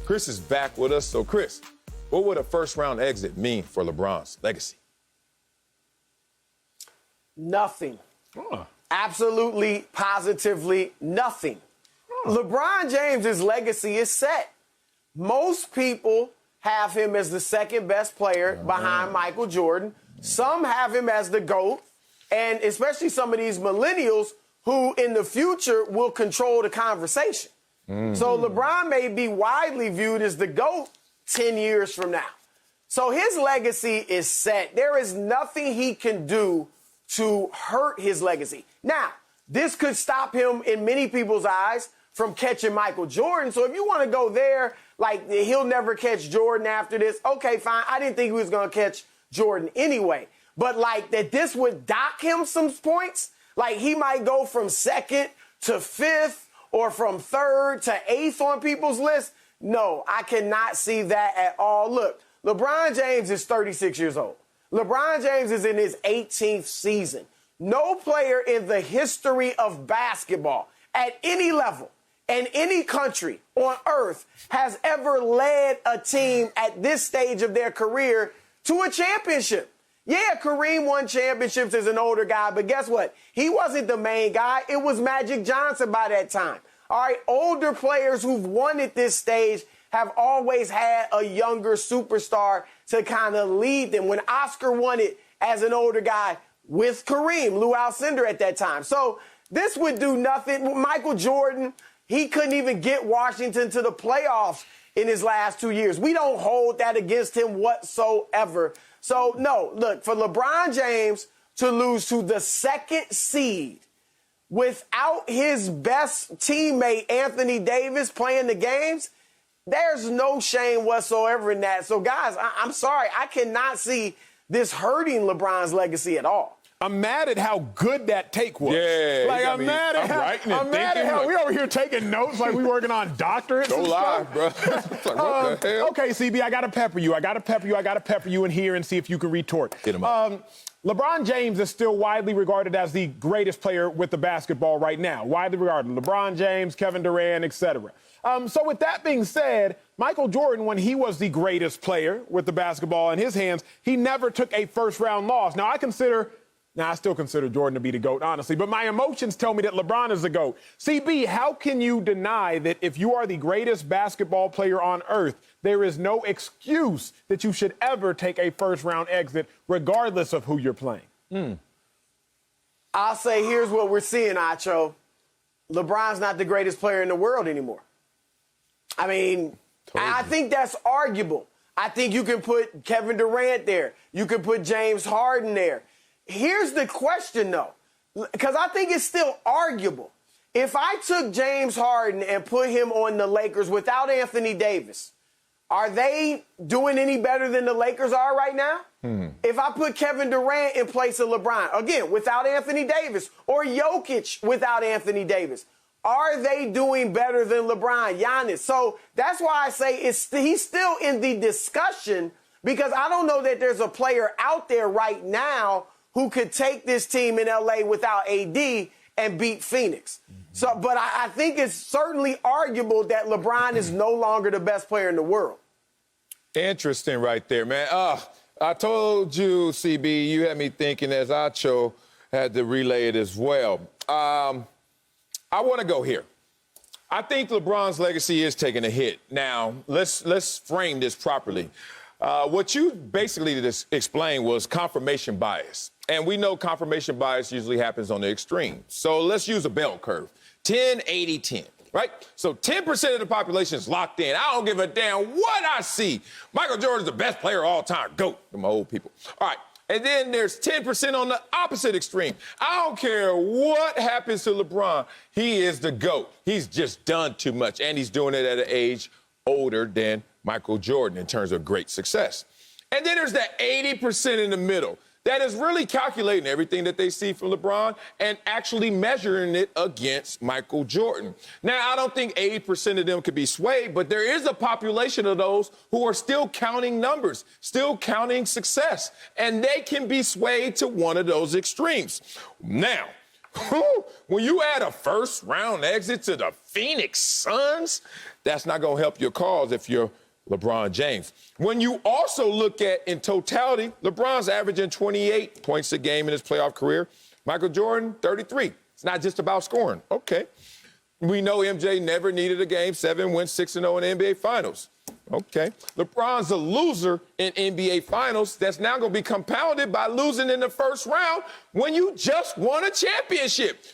Chris is back with us. So, Chris, what would a first-round exit mean for LeBron's legacy? Nothing. Absolutely, positively nothing. LeBron James's legacy is set. Most people have him as the second best player behind Michael Jordan. Some have him as the GOAT, and especially some of these millennials who in the future will control the conversation. So LeBron may be widely viewed as the GOAT 10 years from now. So his legacy is set. There is nothing he can do to hurt his legacy. Now, this could stop him in many people's eyes from catching Michael Jordan. So if you want to go there, like he'll never catch Jordan after this, okay, fine. I didn't think he was going to catch Jordan anyway. But like that this would dock him some points, like he might go from second to fifth or from third to eighth on people's list. No, I cannot see that at all. Look, LeBron James is 36 years old. LeBron James is in his 18th season. No player in the history of basketball at any level and any country on earth has ever led a team at this stage of their career to a championship. Yeah, Kareem won championships as an older guy, but guess what? He wasn't the main guy. It was Magic Johnson by that time. All right, older players who've won at this stage have always had a younger superstar to kind of lead them. When Oscar won it as an older guy with Kareem, Lou Alcindor at that time. So this would do nothing. Michael Jordan, he couldn't even get Washington to the playoffs in his last 2 years. We don't hold that against him whatsoever. So, no, look, for LeBron James to lose to the second seed without his best teammate, Anthony Davis, playing the games, there's no shame whatsoever in that. So, guys, I'm sorry. I cannot see this hurting LeBron's legacy at all. I'm mad at how good that take was. Yeah, like I'm mad at how we over here taking notes like we working on doctorates. Go and live, stuff. bro. It's like, what the hell? Okay, CB, I gotta pepper you in here and see if you can retort. Hit him up. LeBron James is still widely regarded as the greatest player with the basketball right now. Widely regarded. LeBron James, Kevin Durant, etc. So with that being said, Michael Jordan, when he was the greatest player with the basketball in his hands, he never took a first-round loss. Now, I still consider Jordan to be the GOAT, honestly, but my emotions tell me that LeBron is the GOAT. CB, how can you deny that if you are the greatest basketball player on earth, there is no excuse that you should ever take a first-round exit, regardless of who you're playing? I'll say here's what we're seeing, Acho. LeBron's not the greatest player in the world anymore. I mean, I think that's arguable. I think you can put Kevin Durant there. You can put James Harden there. Here's the question, though, because I think it's still arguable. If I took James Harden and put him on the Lakers without Anthony Davis, are they doing any better than the Lakers are right now? If I put Kevin Durant in place of LeBron, again, without Anthony Davis, or Jokic without Anthony Davis, are they doing better than LeBron, Giannis? So that's why I say he's still in the discussion, because I don't know that there's a player out there right now who could take this team in L.A. without AD and beat Phoenix. So, but I think it's certainly arguable that LeBron is no longer the best player in the world. Interesting right there, man. I told you, CB, you had me thinking as Acho had to relay it as well. I want to go here. I think LeBron's legacy is taking a hit. Now, let's frame this properly. What you basically just explained was confirmation bias. And we know confirmation bias usually happens on the extreme. So let's use a bell curve. 10, 80, 10, right? So 10% of the population is locked in. I don't give a damn what I see. Michael Jordan's the best player of all time. GOAT to my old people. All right. And then there's 10% on the opposite extreme. I don't care what happens to LeBron. He is the GOAT. He's just done too much. And he's doing it at an age older than Michael Jordan in terms of great success. And then there's that 80% in the middle that is really calculating everything that they see from LeBron and actually measuring it against Michael Jordan. Now, I don't think 80% of them could be swayed, but there is a population of those who are still counting numbers, still counting success, and they can be swayed to one of those extremes. Now, When you add a first-round exit to the Phoenix Suns, that's not going to help your cause if you're LeBron James. When you also look at, in totality, LeBron's averaging 28 points a game in his playoff career. Michael Jordan, 33. It's not just about scoring. Okay. We know MJ never needed a Game 7, went 6-0 in the NBA Finals. Okay. LeBron's a loser in NBA Finals that's now going to be compounded by losing in the first round when you just won a championship.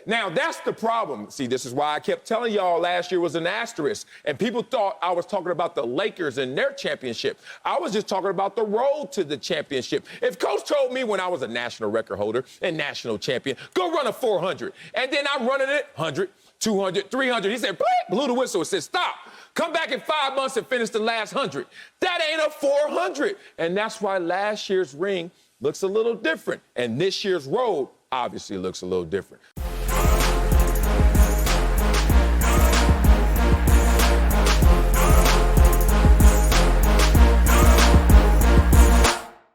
Now, that's the problem. See, this is why I kept telling y'all last year was an asterisk, and people thought I was talking about the Lakers and their championship. I was just talking about the road to the championship. If Coach told me when I was a national record holder and national champion, go run a 400, and then I'm running it 100, 200, 300, he said, blew the whistle and said, stop. Come back in 5 months and finish the last 100. That ain't a 400. And that's why last year's ring looks a little different, and this year's road obviously looks a little different.